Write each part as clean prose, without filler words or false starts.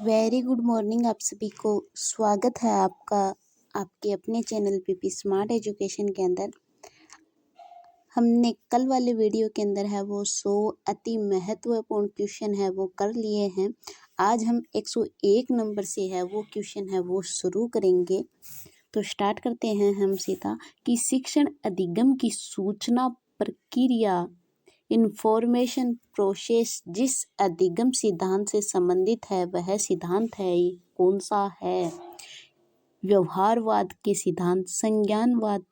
Very good morning आप सभी को। स्वागत है आपका आपके अपने चैनल पीपी स्मार्ट एजुकेशन के अंदर। हमने कल वाले वीडियो के अंदर है वो 100 अति महत्वपूर्ण क्वेश्चन है वो कर लिए हैं। आज हम 101 नंबर से है वो क्वेश्चन है वो शुरू करेंगे। तो स्टार्ट करते हैं हम सीधा कि शिक्षण अधिगम की सूचना प्रक्रिया इंफॉर्मेशन प्रोसेस जिस अधिगम सिद्धांत से संबंधित है वह सिद्धांत है कौन सा है? व्यवहारवाद के सिद्धांत, संज्ञानवाद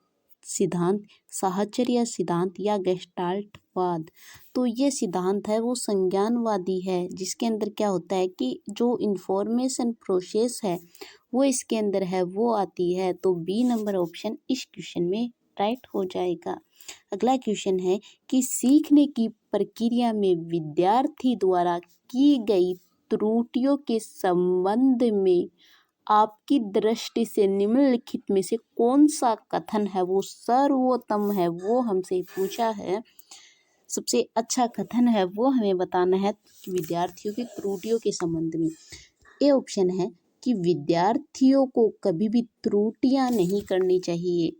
सिद्धांत, साहचर्य सिद्धांत या गेस्टाल्टवाद। तो ये सिद्धांत है वो संज्ञानवादी है, जिसके अंदर क्या होता है कि जो इंफॉर्मेशन प्रोसेस है वो इसके अंदर है वो आती है। तो बी नंबर ऑप्शन इस क्वेश्चन में राइट हो जाएगा। अगला क्वेश्चन है कि सीखने की प्रक्रिया में विद्यार्थी द्वारा की गई त्रुटियों के संबंध में आपकी दृष्टि से निम्नलिखित में से कौन सा कथन है वो सर्वोत्तम है, वो हमसे पूछा है। सबसे अच्छा कथन है वो हमें बताना है विद्यार्थियों की त्रुटियों के संबंध में। ए ऑप्शन है कि विद्यार्थियों को कभी भी त्रुटियां नहीं करनी चाहिए।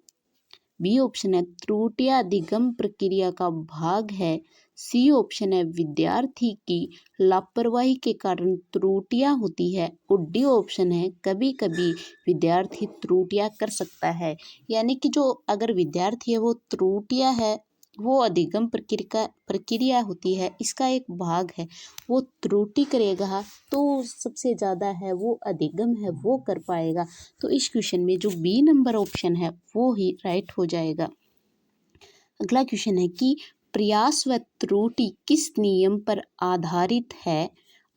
बी ऑप्शन है त्रुटियां अधिगम प्रक्रिया का भाग है। सी ऑप्शन है विद्यार्थी की लापरवाही के कारण त्रुटियां होती है। और डी ऑप्शन है कभी कभी विद्यार्थी त्रुटियां कर सकता है। यानी कि जो अगर विद्यार्थी है वो त्रुटियां है वो अधिगम प्रक्रिया होती है, इसका एक भाग है। वो त्रुटि करेगा तो सबसे ज़्यादा है वो अधिगम है वो कर पाएगा। तो इस क्वेश्चन में जो बी नंबर ऑप्शन है वो ही राइट हो जाएगा। अगला क्वेश्चन है कि प्रयास व त्रुटि किस नियम पर आधारित है?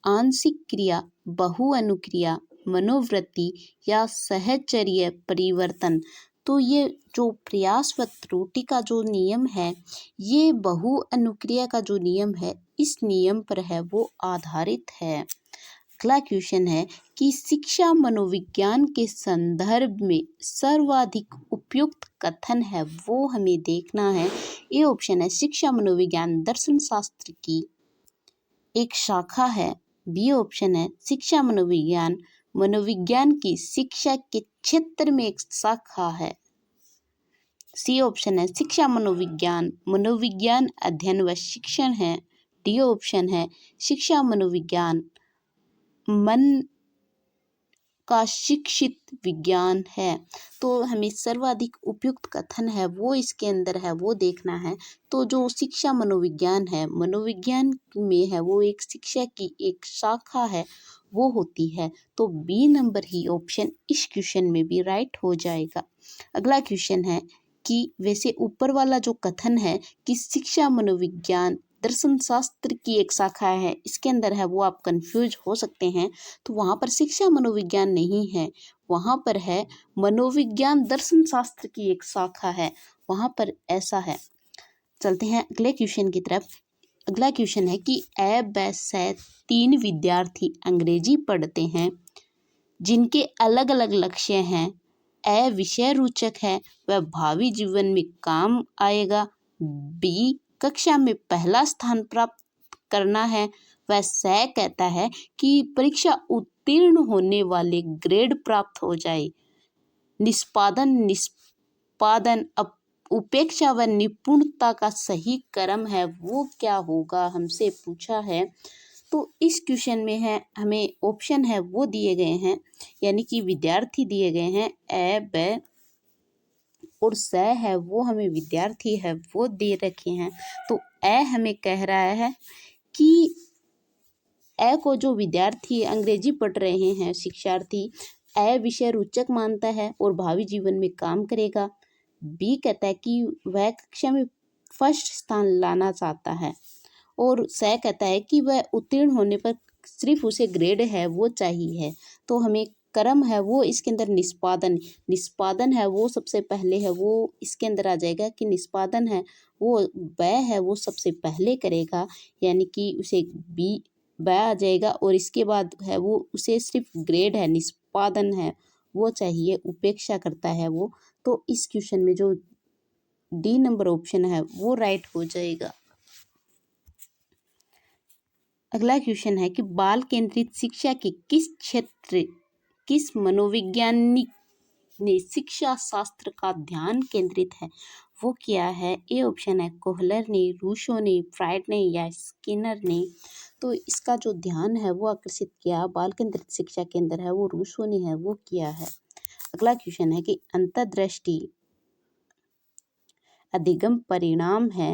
आंशिक क्रिया, बहुअनुक्रिया, मनोवृत्ति या सहचर्य परिवर्तन। तो ये जो प्रयास व त्रुटि का जो नियम है ये बहुअनुक्रिया का जो नियम है इस नियम पर है वो आधारित है। अगला क्वेश्चन है कि शिक्षा मनोविज्ञान के संदर्भ में सर्वाधिक उपयुक्त कथन है वो हमें देखना है। ये ऑप्शन है शिक्षा मनोविज्ञान दर्शन शास्त्र की एक शाखा है। बी ऑप्शन है शिक्षा मनोविज्ञान मनोविज्ञान की शिक्षा के क्षेत्र में एक शाखा है। सी ऑप्शन है शिक्षा मनोविज्ञान मनोविज्ञान अध्ययन व शिक्षण है। डी ऑप्शन है शिक्षा मनोविज्ञान मन का शिक्षित विज्ञान है। तो हमें सर्वाधिक उपयुक्त कथन है वो इसके अंदर है वो देखना है। तो जो शिक्षा मनोविज्ञान है मनोविज्ञान में है वो एक शिक्षा की एक शाखा है वो होती है। तो बी नंबर ही ऑप्शन इस क्वेश्चन में भी राइट हो जाएगा। अगला क्वेश्चन है कि वैसे ऊपर वाला जो कथन है कि शिक्षा मनोविज्ञान दर्शन शास्त्र की एक शाखा है, इसके अंदर है वो आप कंफ्यूज हो सकते हैं। तो वहाँ पर शिक्षा मनोविज्ञान नहीं है, वहाँ पर है मनोविज्ञान दर्शन शास्त्र की एक शाखा है, वहाँ पर ऐसा है। चलते हैं अगले क्वेश्चन की तरफ। अगला क्वेश्चन है कि ए ब से 3 विद्यार्थी अंग्रेजी पढ़ते हैं जिनके अलग अलग लक्ष्य हैं। ए विषय रोचक है वह भावी जीवन में काम आएगा। बी कक्षा में पहला स्थान प्राप्त करना है। वह स कहता है कि परीक्षा उत्तीर्ण होने वाले ग्रेड प्राप्त हो जाए। निष्पादन उपेक्षा व निपुणता का सही क्रम है वो क्या होगा, हमसे पूछा है। तो इस क्वेश्चन में है हमें ऑप्शन है वो दिए गए हैं, यानी कि विद्यार्थी दिए गए हैं ए ब और स है वो हमें विद्यार्थी है वो दे रखे हैं। तो ए हमें कह रहा है कि ए को जो विद्यार्थी अंग्रेजी पढ़ रहे हैं शिक्षार्थी, ए विषय रोचक मानता है और भावी जीवन में काम करेगा। बी कहता है कि वह कक्षा में फर्स्ट स्थान लाना चाहता है और स कहता है कि वह उत्तीर्ण होने पर सिर्फ उसे ग्रेड है वो चाहिए है। तो हमें क्रम है वो इसके अंदर निष्पादन है वो सबसे पहले है वो इसके अंदर आ जाएगा कि निष्पादन है वो वह है वो सबसे पहले करेगा, यानी कि उसे बी वह आ जाएगा। और इसके बाद है वो उसे सिर्फ ग्रेड है निष्पादन है वो चाहिए, उपेक्षा करता है वो। तो इस क्वेश्चन में जो डी नंबर ऑप्शन है वो राइट हो जाएगा। अगला क्वेश्चन है कि बाल केंद्रित शिक्षा के किस मनोवैज्ञानिक ने शिक्षा शास्त्र का ध्यान केंद्रित है, वो क्या है? ए ऑप्शन है कोहलर ने, रूसो ने, फ्राइड ने या स्किनर ने। तो इसका जो ध्यान है वो आकर्षित किया बाल केंद्रित शिक्षा के अंदर है वो रूसो ने है, वो किया है। अगला क्वेश्चन है कि अंतर्दृष्टि अधिगम परिणाम है।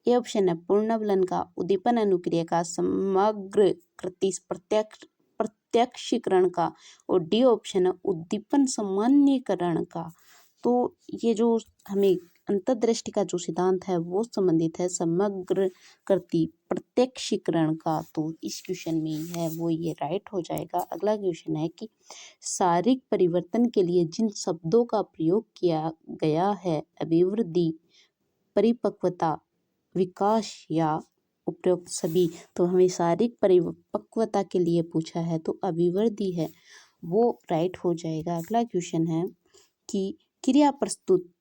ए ऑप्शन है पूर्णवलन का, उद्दीपन अनुक्रिया का, समग्र कृति प्रत्यक्षीकरण का और डी ऑप्शन है उद्दीपन सामान्यीकरण का। तो ये जो हमें अंतर्दृष्टि का जो सिद्धांत है वो संबंधित है समग्र कृति प्रत्यक्षीकरण का। तो इस क्वेश्चन में है वो ये राइट हो जाएगा। अगला क्वेश्चन है कि शारीरिक परिवर्तन के लिए जिन शब्दों का प्रयोग किया गया है अभिवृद्धि, परिपक्वता, विकास या उपरोक्त सभी। तो हमें शारीरिक परिपक्वता के लिए पूछा है तो अभिवृद्धि है वो राइट हो जाएगा। अगला क्वेश्चन है कि क्रिया प्रस्तुत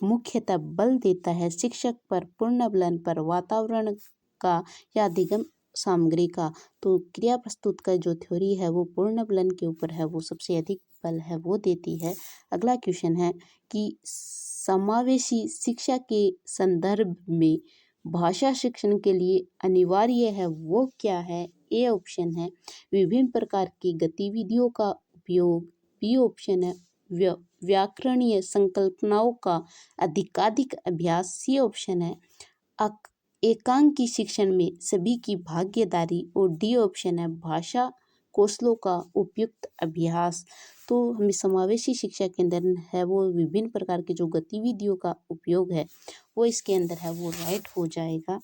मुख्यतः बल देता है शिक्षक पर, पूर्णवलन पर, वातावरण का या अधिगम सामग्री का। तो क्रिया प्रस्तुत का जो थ्योरी है वो पूर्णवलन के ऊपर है, वो सबसे अधिक बल है वो देती है। अगला क्वेश्चन है कि समावेशी शिक्षा के संदर्भ में भाषा शिक्षण के लिए अनिवार्य है वो क्या है? ए ऑप्शन है विभिन्न प्रकार की गतिविधियों का उपयोग, बी ऑप्शन है व्याकरणीय संकल्पनाओं का अधिकाधिक अभ्यास, सी ऑप्शन है एकांकी शिक्षण में सभी की भागीदारी और डी ऑप्शन है भाषा कौशलों का उपयुक्त अभ्यास। तो हमें समावेशी शिक्षा के अंदर है वो विभिन्न प्रकार की जो गतिविधियों का उपयोग है वो इसके अंदर है वो राइट हो जाएगा।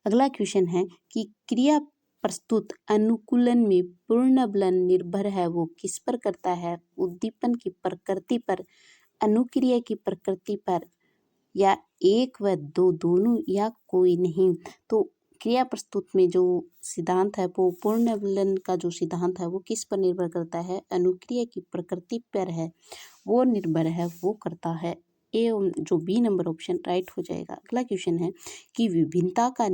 अगला क्वेश्चन है कि क्रिया प्रस्तुत अनुकूलन में पूर्णवलन निर्भर है वो किस पर करता है? उद्दीपन की प्रकृति पर, अनुक्रिया की प्रकृति पर या एक व दो दोनों या कोई नहीं। तो क्रिया प्रस्तुत में जो सिद्धांत है वो पूर्णवलन का जो सिद्धांत है वो किस पर निर्भर करता है? अनुक्रिया की प्रकृति पर है वो निर्भर है वो करता है। ए जो बी नंबर ऑप्शन राइट हो जाएगा। अगला क्वेश्चन है कि विभिन्नता का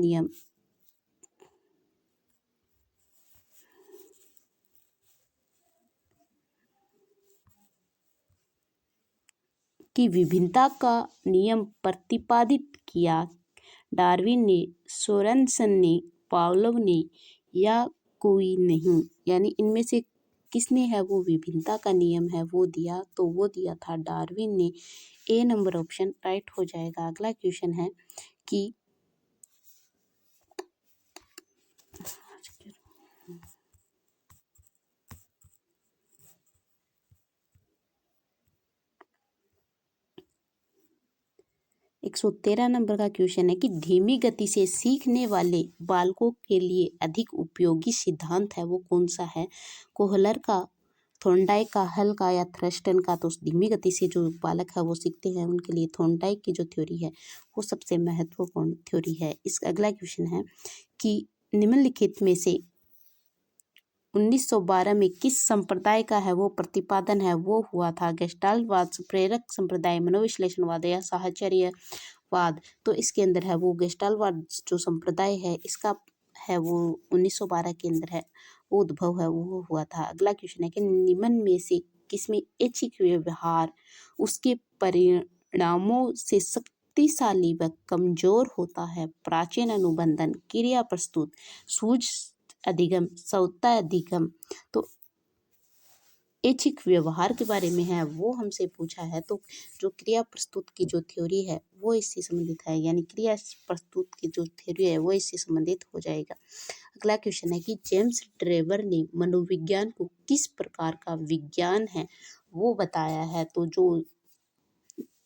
नियम प्रतिपादित किया डार्विन ने, सोरेनसन ने, पावलोव ने या कोई नहीं। यानी इनमें से किसने है वो विभिन्नता का नियम है वो दिया, तो वो दिया था डार्विन ने। ए नंबर ऑप्शन राइट हो जाएगा। अगला क्वेश्चन है कि एक 113 नंबर का क्वेश्चन है कि धीमी गति से सीखने वाले बालकों के लिए अधिक उपयोगी सिद्धांत है वो कौन सा है? कोहलर का, थॉर्नडाइक का, हल का या थ्रस्टन का। तो धीमी गति से जो बालक है वो सीखते हैं उनके लिए थॉर्नडाइक की जो थ्योरी है वो सबसे महत्वपूर्ण थ्योरी है। इस अगला क्वेश्चन है कि निम्नलिखित में से 1912 में किस संप्रदाय का है वो प्रतिपादन है वो हुआ था? गेस्टाल्टवाद, प्रेरक संप्रदाय, मनोविश्लेषणवाद या साहचर्यवाद। तो इसके अंदर है वो गेस्टाल्टवाद जो संप्रदाय है इसका है वो 1912 के अंदर है वो उद्भव है वो हुआ था। अगला क्वेश्चन है कि निम्न में से किसमें ऐच्छिक व्यवहार उसके परिणामों से शक्तिशाली व कमजोर होता है? प्राचीन अनुबंधन, क्रिया प्रस्तुत, सूझ अधिगम, सौता अधिगम। तो ऐच्छिक व्यवहार के बारे में है वो हमसे पूछा है। तो जो क्रिया प्रस्तुत की जो थ्योरी है वो इससे संबंधित है, यानी क्रिया प्रस्तुत की जो थ्योरी है वो इससे संबंधित हो जाएगा। अगला क्वेश्चन है कि जेम्स ड्रेवर ने मनोविज्ञान को किस प्रकार का विज्ञान है वो बताया है? तो जो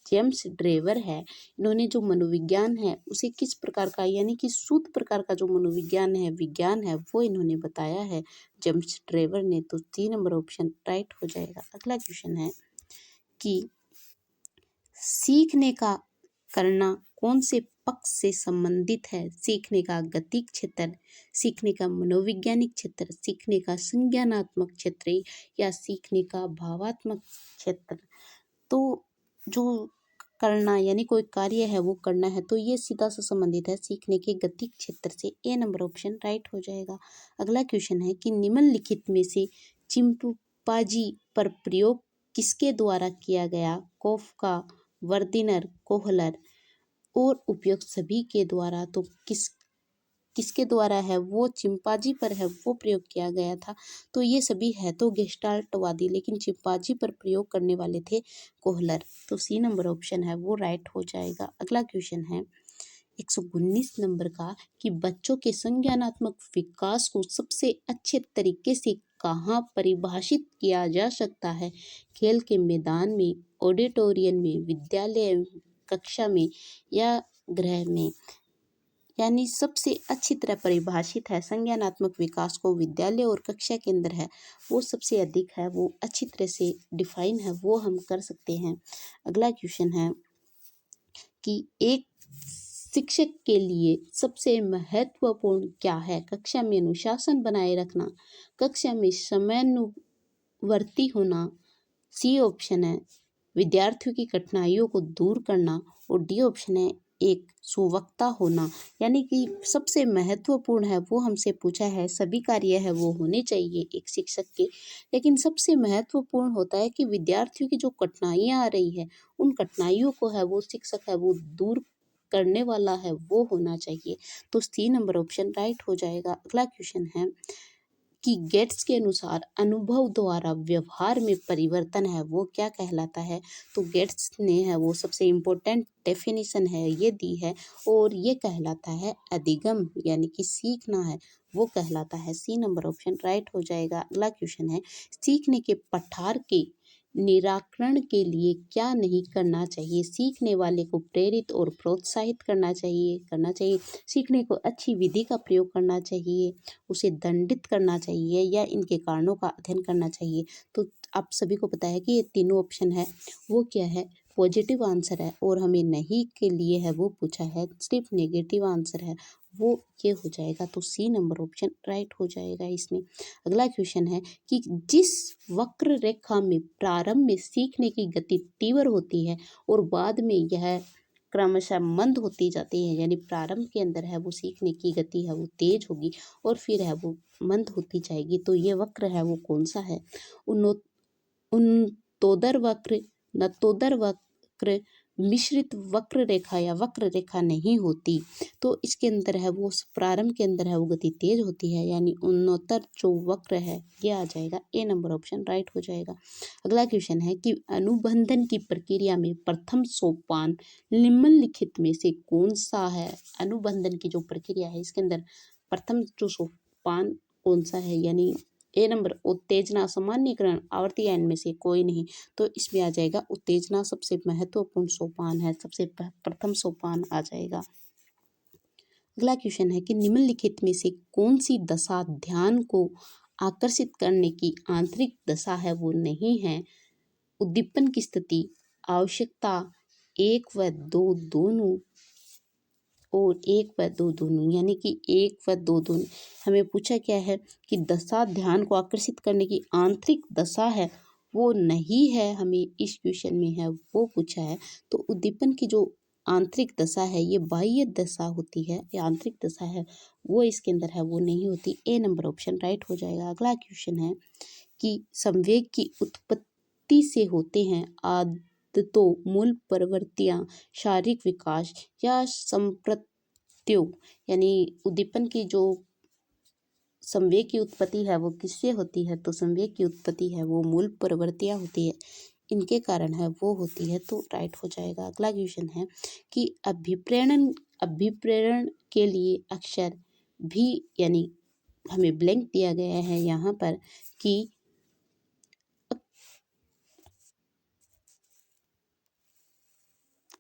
जेम्स ड्रेवर है इन्होंने जो मनोविज्ञान है उसे किस प्रकार का, यानी कि शुद्ध प्रकार का जो मनोविज्ञान है विज्ञान है वो इन्होंने बताया है जेम्स ड्रेवर ने। तो 3 नंबर ऑप्शन राइट हो जाएगा। अगला क्वेश्चन है कि सीखने का करना कौन से पक्ष से संबंधित है? सीखने का गतिक क्षेत्र, सीखने का मनोवैज्ञानिक क्षेत्र, सीखने का संज्ञानात्मक क्षेत्र या सीखने का भावात्मक क्षेत्र। तो जो करना यानी कोई कार्य है वो करना है, तो ये सीधा सा संबंधित है सीखने के गति क्षेत्र से। ए नंबर ऑप्शन राइट हो जाएगा। अगला क्वेश्चन है कि निम्नलिखित में से चिंपांजी पर प्रयोग किसके द्वारा किया गया? कोफका, वर्दिनर, कोहलर और उपयोग सभी के द्वारा। तो किसके द्वारा है? वो चिंपांजी पर है वो प्रयोग किया गया था। तो ये सभी है तो गेस्टाल्टवादी, लेकिन चिंपांजी पर प्रयोग करने वाले थे कोहलर। तो सी नंबर ऑप्शन है वो राइट हो जाएगा। अगला क्वेश्चन है 119 नंबर का कि बच्चों के संज्ञानात्मक विकास को सबसे अच्छे तरीके से कहाँ परिभाषित किया जा सकता है? खेल के मैदान में, ऑडिटोरियम में, विद्यालय कक्षा में या गृह में? यानी सबसे अच्छी तरह परिभाषित है संज्ञानात्मक विकास को विद्यालय और कक्षा के अंदर है, वो सबसे अधिक है, वो अच्छी तरह से डिफाइन है, वो हम कर सकते हैं। अगला क्वेश्चन है कि एक शिक्षक के लिए सबसे महत्वपूर्ण क्या है? कक्षा में अनुशासन बनाए रखना, कक्षा में समयानुवर्ती होना, सी ऑप्शन है विद्यार्थियों की कठिनाइयों को दूर करना और डी ऑप्शन है एक सुवक्ता होना। यानी कि सबसे महत्वपूर्ण है वो हमसे पूछा है, सभी कार्य है वो होने चाहिए एक शिक्षक के, लेकिन सबसे महत्वपूर्ण होता है कि विद्यार्थियों की जो कठिनाइयाँ आ रही है उन कठिनाइयों को है वो शिक्षक है वो दूर करने वाला है वो होना चाहिए। तो सी नंबर ऑप्शन राइट हो जाएगा। अगला क्वेश्चन है कि गेट्स के अनुसार अनुभव द्वारा व्यवहार में परिवर्तन है वो क्या कहलाता है? तो गेट्स ने है वो सबसे इम्पोर्टेंट डेफिनेशन है ये दी है और ये कहलाता है अधिगम, यानी कि सीखना है वो कहलाता है। सी नंबर ऑप्शन राइट हो जाएगा। अगला क्वेश्चन है सीखने के पठार के निराकरण के लिए क्या नहीं करना चाहिए? सीखने वाले को प्रेरित और प्रोत्साहित करना चाहिए, सीखने को अच्छी विधि का प्रयोग करना चाहिए, उसे दंडित करना चाहिए या इनके कारणों का अध्ययन करना चाहिए। तो आप सभी को पता है कि ये तीनों ऑप्शन है वो क्या है? पॉजिटिव आंसर है और हमें नहीं के लिए है वो पूछा है, सिर्फ नेगेटिव आंसर है वो ये हो जाएगा। तो सी नंबर ऑप्शन राइट हो जाएगा इसमें। अगला क्वेश्चन है कि जिस वक्र रेखा में प्रारंभ में सीखने की गति तीव्र होती है और बाद में यह क्रमशः मंद होती जाती है, यानी प्रारंभ के अंदर है वो सीखने की गति है वो तेज होगी और फिर है वो मंद होती जाएगी, तो ये वक्र है वो कौन सा है? उन्नतोदर वक्र, नतोदर वक्र, मिश्रित वक्र रेखा या वक्र रेखा नहीं होती। तो इसके अंदर है वो प्रारंभ के अंदर है वो गति तेज होती है, यानी उन्नतर जो वक्र है ये आ जाएगा। ए नंबर ऑप्शन राइट हो जाएगा। अगला क्वेश्चन है कि अनुबंधन की प्रक्रिया में प्रथम सोपान निम्नलिखित में से कौन सा है? अनुबंधन की जो प्रक्रिया है इसके अंदर प्रथम जो सोपान कौन सा है? यानी ए नंबर उत्तेजना, सामान्यीकरण, आवर्ती एन में से कोई नहीं। तो इसमें आ जाएगा उत्तेजना सबसे महत्वपूर्ण सोपान है, सबसे प्रथम सोपान आ जाएगा। अगला क्वेश्चन है कि निम्नलिखित में से कौन सी दशा ध्यान को आकर्षित करने की आंतरिक दशा है वो नहीं है? उद्दीपन की स्थिति, आवश्यकता, एक व दो दोनों और एक व दो दोनों, यानी कि एक व दो दोनों। हमें पूछा क्या है कि दशा ध्यान को आकर्षित करने की आंतरिक दशा है वो नहीं है, हमें इस क्वेश्चन में है वो पूछा है। तो उद्दीपन की जो आंतरिक दशा है ये बाह्य दशा होती है, ये आंतरिक दशा है वो इसके अंदर है वो नहीं होती। ए नंबर ऑप्शन राइट हो जाएगा। अगला क्वेश्चन है कि संवेग की उत्पत्ति से होते हैं आदतों, मूल प्रवृत्तियां, शारीरिक विकास या संप्रत्यों, यानी उद्दीपन की जो संवेग की उत्पत्ति है वो किससे होती है? तो संवेग की उत्पत्ति है वो मूल प्रवृत्तियां होती है, इनके कारण है वो होती है, तो राइट हो जाएगा। अगला क्वेश्चन है कि अभिप्रेरण के लिए अक्षर भी, यानी हमें ब्लैंक दिया गया है यहाँ पर कि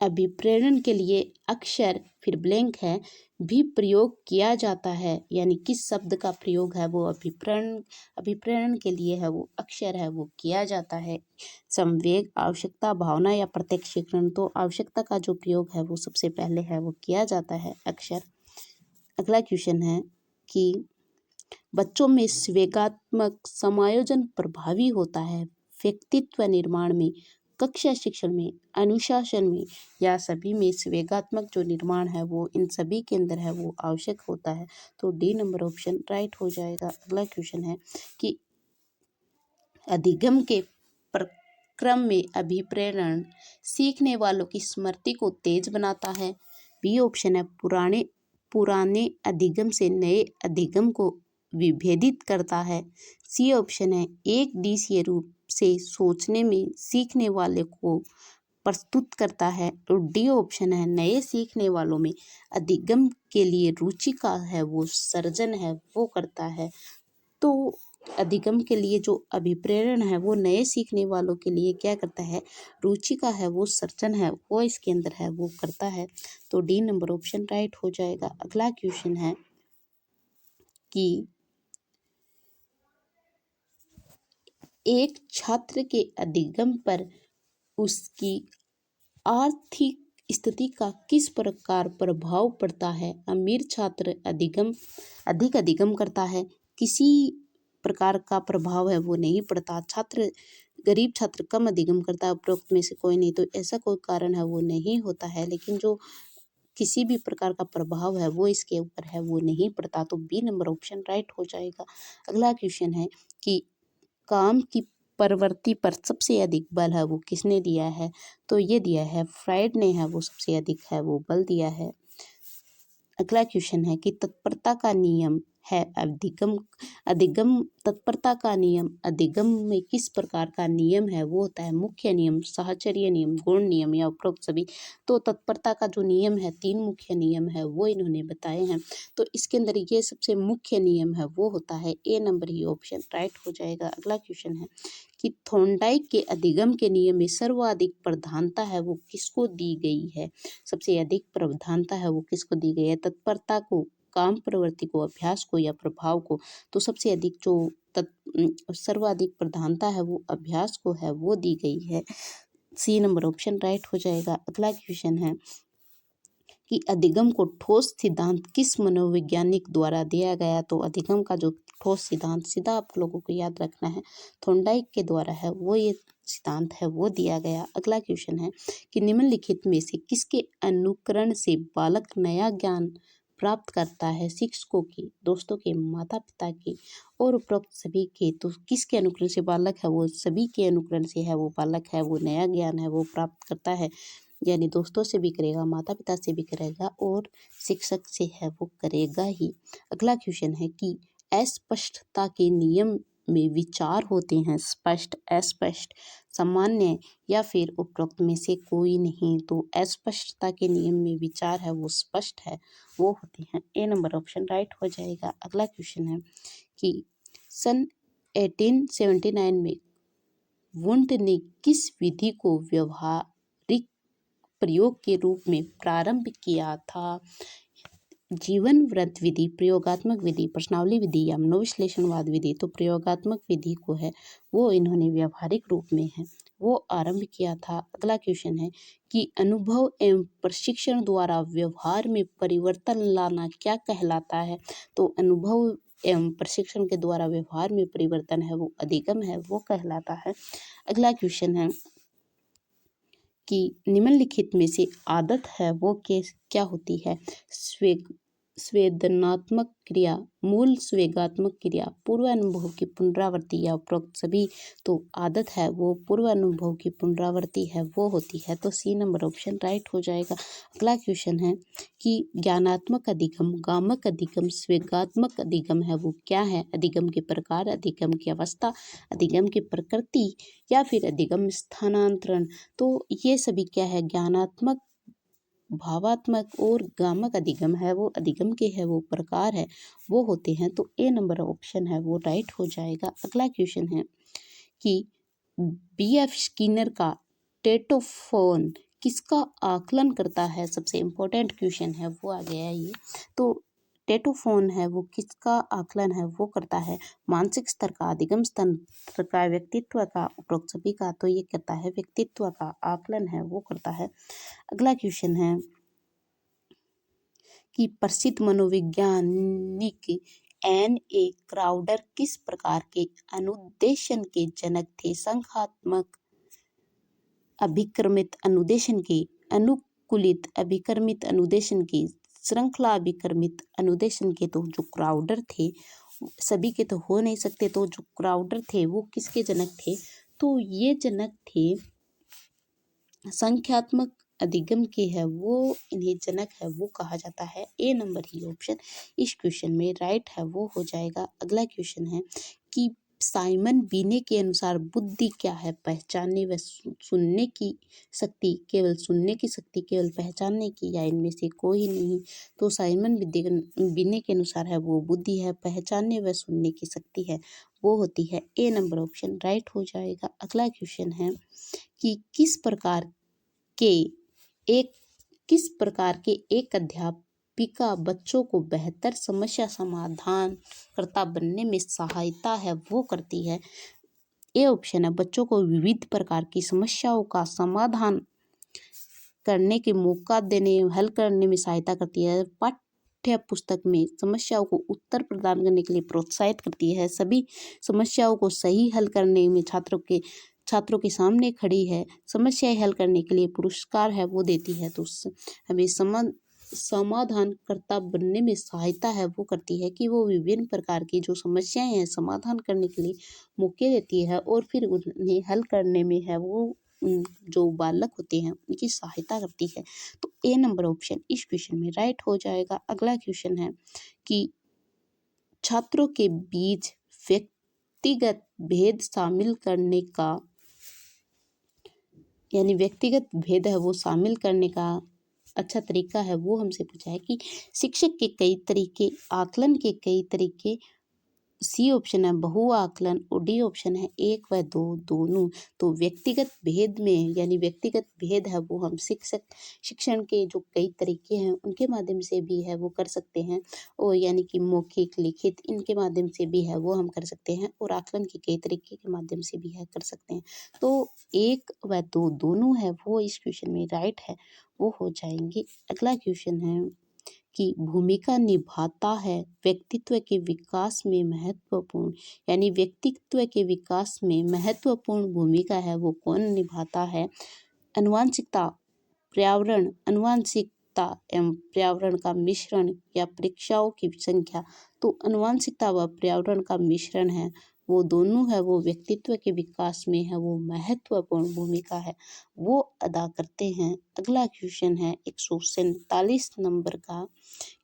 अभिप्रेरण के लिए अक्षर फिर ब्लैंक है भी प्रयोग किया जाता है, यानी किस शब्द का प्रयोग है वो अभिप्रेरण के लिए है वो अक्षर है वो किया जाता है? संवेग, आवश्यकता, भावना या प्रत्यक्षीकरण। तो आवश्यकता का जो प्रयोग है वो सबसे पहले है वो किया जाता है अक्षर। अगला क्वेश्चन है कि बच्चों में संवेगात्मक समायोजन प्रभावी होता है व्यक्तित्व निर्माण में कक्षा शिक्षण में, अनुशासन में या सभी में संवेगात्मक जो निर्माण है वो इन सभी के अंदर है वो आवश्यक होता है। तो डी नंबर ऑप्शन राइट हो जाएगा। अगला क्वेश्चन है कि अधिगम के प्रक्रम में अभिप्रेरण सीखने वालों की स्मृति को तेज बनाता है। बी ऑप्शन है पुराने अधिगम से नए अधिगम को विभेदित करता है। सी ऑप्शन है एक दिशीय रूप से सोचने में सीखने वाले को प्रस्तुत करता है। और डी ऑप्शन है नए सीखने वालों में अधिगम के लिए रुचि का है वो सर्जन है वो करता है। तो अधिगम के लिए जो अभिप्रेरण है वो नए सीखने वालों के लिए क्या करता है, रुचि का है वो सर्जन है वो इसके अंदर है वो करता है। तो डी नंबर ऑप्शन राइट हो जाएगा। अगला क्वेश्चन है कि एक छात्र के अधिगम पर उसकी आर्थिक स्थिति का किस प्रकार प्रभाव पड़ता है। अमीर छात्र अधिक अधिगम करता है, किसी प्रकार का प्रभाव है वो नहीं पड़ता। गरीब छात्र कम अधिगम करता है, उपरोक्त में से कोई नहीं। तो ऐसा कोई कारण है वो नहीं होता है, लेकिन जो किसी भी प्रकार का प्रभाव है वो इसके ऊपर है वो नहीं पड़ता। तो बी नंबर ऑप्शन राइट हो जाएगा। अगला क्वेश्चन है कि काम की प्रवृत्ति पर सबसे अधिक बल है वो किसने दिया है। तो ये दिया है फ्राइड ने है वो सबसे अधिक है वो बल दिया है। अगला क्वेश्चन है कि तत्परता का नियम है अधिगम तत्परता का नियम अधिगम में किस प्रकार का नियम है वो होता है मुख्य नियम, साहचर्य नियम, गुण नियम या उपरोक्त सभी। तो तत्परता का जो नियम है 3 मुख्य नियम है वो इन्होंने बताए हैं। तो इसके अंदर ये सबसे मुख्य नियम है वो होता है ए नंबर ही ऑप्शन राइट हो जाएगा। अगला क्वेश्चन है कि थॉर्नडाइक के अधिगम के नियम में सर्वाधिक प्रधानता है वो किसको दी गई है। सबसे अधिक प्रधानता है वो किसको दी गई है, तत्परता को, काम प्रवृत्ति को, अभ्यास को या प्रभाव को। तो सबसे अधिक जो सर्वाधिक प्रधानता है वो अभ्यास को है वो दी गई है। सी नंबर ऑप्शन राइट हो जाएगा। अगला क्वेश्चन है कि अधिगम को ठोस सिद्धांत किस मनोवैज्ञानिक द्वारा दिया गया। तो अधिगम का जो ठोस सिद्धांत सीधा आप लोगों को याद रखना है थॉर्नडाइक के द्वारा है वो ये सिद्धांत है वो दिया गया। अगला क्वेश्चन है कि निम्नलिखित में से किसके अनुकरण से बालक नया ज्ञान प्राप्त करता है, शिक्षकों की, दोस्तों के, माता पिता की और उपरोक्त सभी के। तो किसके अनुकरण से बालक है वो सभी के अनुकरण से है वो बालक है वो नया ज्ञान है वो प्राप्त करता है। यानी दोस्तों से भी करेगा, माता पिता से भी करेगा और शिक्षक से है वो करेगा ही। अगला क्वेश्चन है कि अस्पष्टता के नियम में विचार होते हैं स्पष्ट, अस्पष्ट, सामान्य या फिर उपरोक्त में से कोई नहीं। तो अस्पष्टता के नियम में विचार है वो स्पष्ट है वो होते हैं। ए नंबर ऑप्शन राइट हो जाएगा। अगला क्वेश्चन है कि सन 1879 में वुंट ने किस विधि को व्यवहारिक प्रयोग के रूप में प्रारंभ किया था। जीवन व्रत विधि, प्रयोगात्मक विधि, प्रश्नावली विधि या मनोविश्लेषणवाद विधि। तो प्रयोगात्मक विधि को है वो इन्होंने व्यवहारिक रूप में है वो आरंभ किया था। अगला क्वेश्चन है कि अनुभव एवं प्रशिक्षण द्वारा व्यवहार में परिवर्तन लाना क्या कहलाता है। तो अनुभव एवं प्रशिक्षण के द्वारा व्यवहार में परिवर्तन है वो अधिगम है वो कहलाता है। अगला क्वेश्चन है कि निम्नलिखित में से आदत है वो क्या होती है। संवेदनात्मक क्रिया, मूल संवेगात्मक क्रिया, पूर्व अनुभव की पुनरावृत्ति या उपरोक्त सभी। तो आदत है वो पूर्व अनुभव की पुनरावृत्ति है वो होती है। तो सी नंबर ऑप्शन राइट हो जाएगा। अगला क्वेश्चन है कि ज्ञानात्मक अधिगम, गामक अधिगम, संवेगात्मक अधिगम है वो क्या है। अधिगम के प्रकार, अधिगम की अवस्था, अधिगम की प्रकृति या फिर अधिगम स्थानांतरण। तो ये सभी क्या है, ज्ञानात्मक, भावात्मक और गामक अधिगम है वो अधिगम के है वो प्रकार है वो होते हैं। तो ए नंबर ऑप्शन है वो राइट हो जाएगा। अगला क्वेश्चन है कि बी.एफ. स्किनर का टेटोफोन किसका आकलन करता है। सबसे इम्पोर्टेंट क्वेश्चन है वो आ गया है ये। तो टेटोफोन है वो किसका आकलन है वो करता है, मानसिक स्तर का, अधिगम स्तर का, व्यक्तित्व का, उपरोक्त सभी का। तो ये करता है व्यक्तित्व का आकलन है वो करता है। अगला क्वेश्चन है कि प्रसिद्ध मनोवैज्ञानिक N.A. क्राउडर किस प्रकार के अनुदेशन के जनक थे। संख्यात्मक अभिक्रमित अनुदेशन के अनुकूलित अभिक्रमित अनुदेशन के श्रृंखला अभिक्रमित अनुदेशन के तो जो क्राउडर थे, सभी के तो हो नहीं सकते, तो जो क्राउडर थे वो किसके जनक थे? तो ये जनक थे संख्यात्मक अधिगम के है, वो इन्हें जनक है वो कहा जाता है। ए नंबर ही ऑप्शन इस क्वेश्चन में राइट है वो हो जाएगा। अगला क्वेश्चन है कि साइमन बीने के अनुसार बुद्धि क्या है? पहचानने व सुनने की शक्ति, केवल सुनने की शक्ति, केवल पहचानने की, या इनमें से कोई नहीं? तो साइमन बीने के अनुसार है वो बुद्धि है, पहचानने व सुनने की शक्ति है वो होती है। ए नंबर ऑप्शन राइट हो जाएगा। अगला क्वेश्चन है कि किस प्रकार के एक अध्यापिका बच्चों को बेहतर समस्या समाधान कर्ता बनने में सहायता है वो करती है? ए ऑप्शन है बच्चों को विविध प्रकार की समस्याओं का समाधान करने के मौका देने, हल करने में सहायता करती है। पाठ्य पुस्तक में समस्याओं को उत्तर प्रदान करने के लिए प्रोत्साहित करती है। सभी समस्याओं को सही हल करने में छात्रों के सामने खड़ी है। समस्याएं हल करने के लिए पुरस्कार है वो देती है। तो हमें समाधानकर्ता बनने में सहायता है वो करती है कि वो विभिन्न प्रकार की जो समस्याएं हैं समाधान करने के लिए मौके देती है और फिर उन्हें हल करने में है वो जो बालक होते हैं उनकी सहायता करती है। तो ए नंबर ऑप्शन इस क्वेश्चन में राइट हो जाएगा। अगला क्वेश्चन है कि छात्रों के बीच व्यक्तिगत भेद शामिल करने का, यानी व्यक्तिगत भेद है वो शामिल करने का अच्छा तरीका है वो हमसे पूछा है कि शिक्षक के कई तरीके, आकलन के कई तरीके। सी ऑप्शन है बहु आकलन और डी ऑप्शन है एक व दो दोनों। तो व्यक्तिगत भेद में, यानी व्यक्तिगत भेद है वो हम शिक्षण के जो कई तरीके हैं उनके माध्यम से भी है वो कर सकते हैं, और यानी कि मौखिक, लिखित, इनके माध्यम से भी है वो हम कर सकते हैं, और आकलन के कई तरीके के माध्यम से भी है कर सकते हैं। तो एक व दो दोनों है वो इस क्वेश्चन में राइट है वो हो जाएंगे। अगला क्वेश्चन है की भूमिका निभाता है व्यक्तित्व के विकास में महत्वपूर्ण, यानी व्यक्तित्व के विकास में महत्वपूर्ण भूमिका है वो कौन निभाता है? आनुवंशिकता, पर्यावरण, आनुवंशिकता एवं पर्यावरण का मिश्रण, या परीक्षाओं की संख्या? तो आनुवंशिकता व पर्यावरण का मिश्रण है वो दोनों है वो व्यक्तित्व के विकास में है वो महत्वपूर्ण भूमिका है वो अदा करते हैं। अगला क्वेश्चन है 147 नंबर का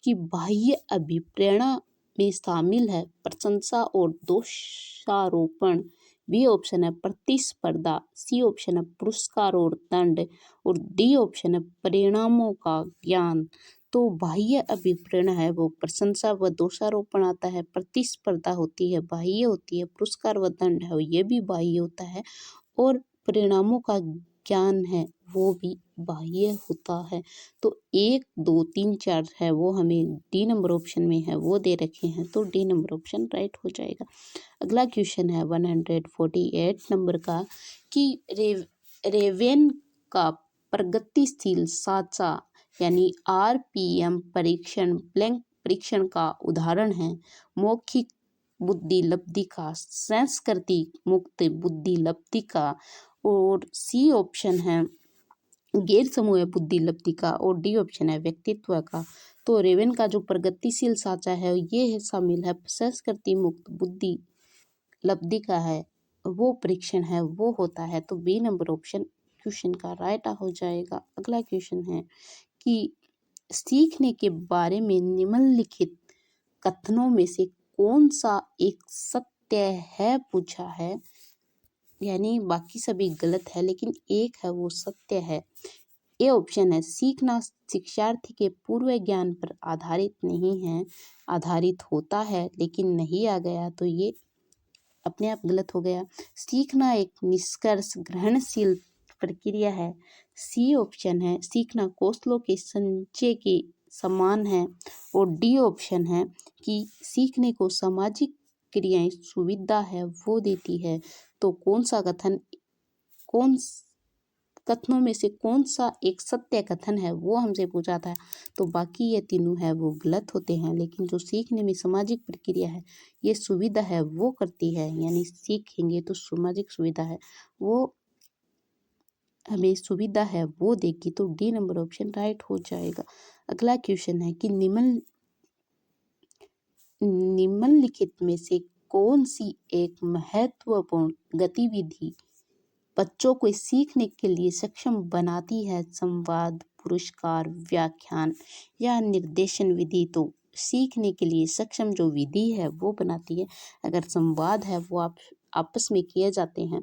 कि बाह्य अभिप्रेरणा में शामिल है प्रशंसा और दोषारोपण। बी ऑप्शन है प्रतिस्पर्धा, सी ऑप्शन है पुरस्कार और दंड, और डी ऑप्शन है परिणामों का ज्ञान। तो बाह्य अभिप्रेरणा है वो प्रशंसा व दोषारोपण आता है, प्रतिस्पर्धा होती है बाह्य होती है, पुरस्कार व दंड है ये भी बाह्य होता है, और परिणामों का ज्ञान है वो भी बाह्य होता है। तो 1, 2, 3, 4 है वो हमें डी नंबर ऑप्शन में है वो दे रखे हैं, तो डी नंबर ऑप्शन राइट हो जाएगा। अगला क्वेश्चन है 148 नंबर का कि रेवेन का प्रगतिशील साचा, यानी RPM परीक्षण ब्लैंक परीक्षण का उदाहरण है। मौखिक बुद्धि लब्धि का, सांस्कृतिक मुक्त बुद्धि लब्धि का, और सी ऑप्शन है गैर समूह बुद्धि लब्धि का, और डी ऑप्शन है व्यक्तित्व का। तो रेवेन का जो प्रगतिशील साचा है ये शामिल है संस्कृति मुक्त बुद्धि लब्धि का है वो परीक्षण है वो होता है। तो बी नंबर ऑप्शन क्वेश्चन का राइट हो जाएगा। अगला क्वेश्चन है कि सीखने के बारे में निम्नलिखित कथनों में से कौन सा एक सत्य है पूछा है, यानी बाकी सभी गलत है लेकिन एक है वो सत्य है। ए ऑप्शन है सीखना शिक्षार्थी के पूर्व ज्ञान पर आधारित नहीं है, आधारित होता है लेकिन नहीं आ गया, तो ये अपने आप गलत हो गया। सीखना एक निष्कर्ष ग्रहणशील प्रक्रिया है। सी ऑप्शन है सीखना कौशलों के संचय के समान है, और डी ऑप्शन है कि सीखने को सामाजिक क्रियाएं सुविधा है वो देती है। तो कौन कथनों में से कौन सा एक सत्य कथन है वो हमसे पूछा था। तो बाकी ये तीनों है वो गलत होते हैं, लेकिन जो सीखने में सामाजिक प्रक्रिया है ये सुविधा है वो करती है, यानी सीखेंगे तो सामाजिक सुविधा है वो हमें सुविधा है वो देगी, तो डी नंबर ऑप्शन राइट हो जाएगा। अगला क्वेश्चन है कि निम्नलिखित में से कौन सी एक महत्वपूर्ण गतिविधि बच्चों को सीखने के लिए सक्षम बनाती है? संवाद, पुरस्कार, व्याख्यान या निर्देशन विधि। तो सीखने के लिए सक्षम जो विधि है वो बनाती है। अगर संवाद है वो आप आपस में किए जाते हैं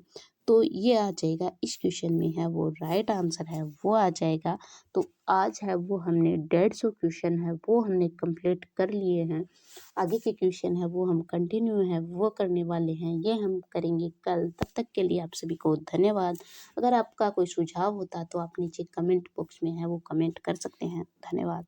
तो ये आ जाएगा, इस क्वेश्चन में है वो राइट आंसर है वो आ जाएगा। तो आज है वो हमने 150 क्वेश्चन है वो हमने कंप्लीट कर लिए हैं। आगे के क्वेश्चन है वो हम कंटिन्यू है वो करने वाले हैं, ये हम करेंगे कल। तब तक के लिए आप सभी को धन्यवाद। अगर आपका कोई सुझाव होता तो आप नीचे कमेंट बॉक्स में है वो कमेंट कर सकते हैं। धन्यवाद।